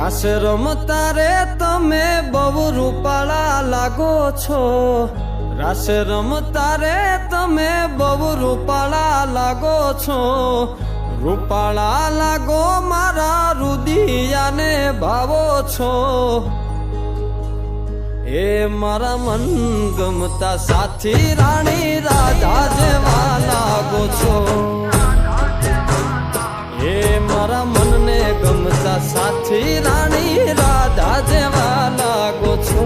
રાસ રમતા રે તમે બહુ રૂપાળા લાગો છો, રાસ રમતા રે તમે બહુ રૂપાળા લાગો છો, રૂપાળા લાગો મારા રુદિયાને ભાવો છો, એ મારા મન ગમતા સાથી રાણી રાધા જેવા લાગો છો, એ મારા મનને ગમતા સાથી રાણી રાધા જેવા લાગો છો.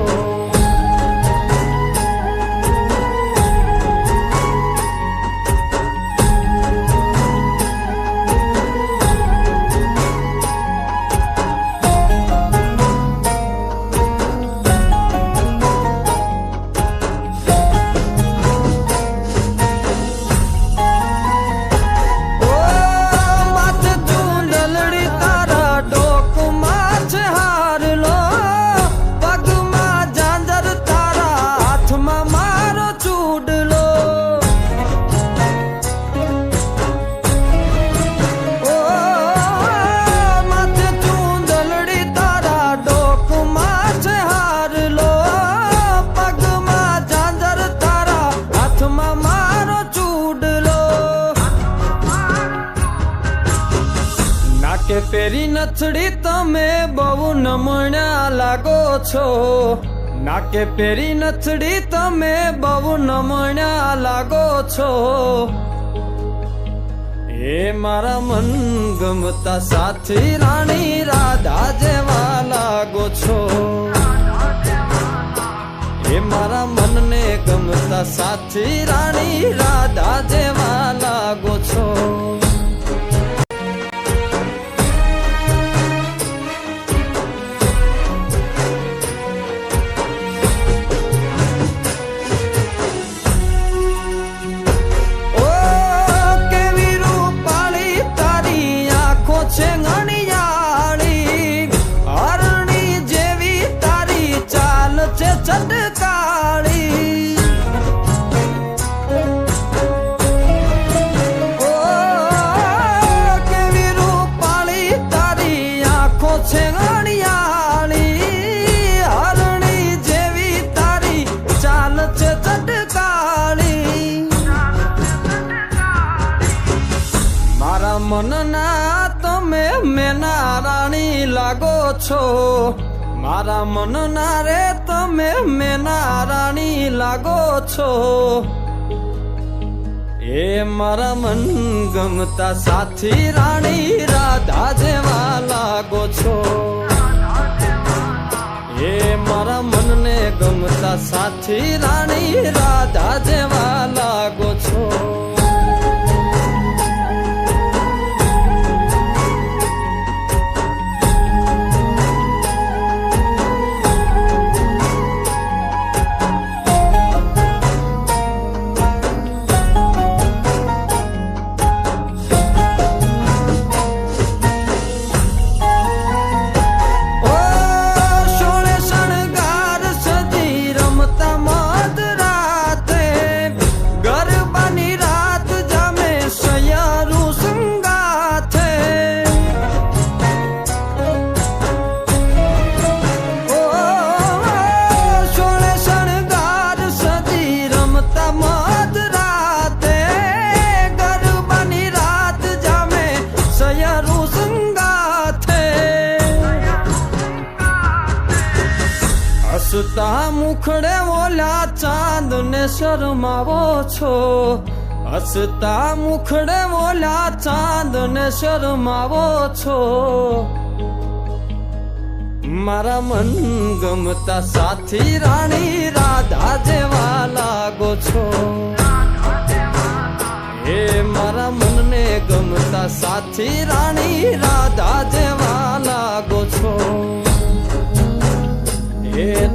પેરી નથડી તમે બહુ નમણ્યા લાગો છો, નાકે પેરી નથડી તમે બહુ નમણ્યા લાગો છો, એ મારા મન ગમતા સાથી રાણી રાધા જેવા લાગો છો, એ મારા મનને ગમતા સાથી રાણી રાધા જેવા લાગો છો. મનના તમે મેના રાણી લાગો છો, મારા મનના રે તમે મેના રાણી લાગો છો, એ મારા મન ગમતા સાથી રાણી રાધા જેવા લાગો છો, એ મારા મનને ગમતા સાથી રાણી રાધા જેવા લાગો છો. હસતા મુખડે ઓલા ચાંદ ને શરમાવો છો, હસતા મુખડે ઓલા ચાંદ ને શરમાવો છો, મારા મન ગમતા સાથી રાણી રાધા જેવા લાગો છો, એ મારા મનને ગમતા સાથી રાણી રાધા જેવા લાગો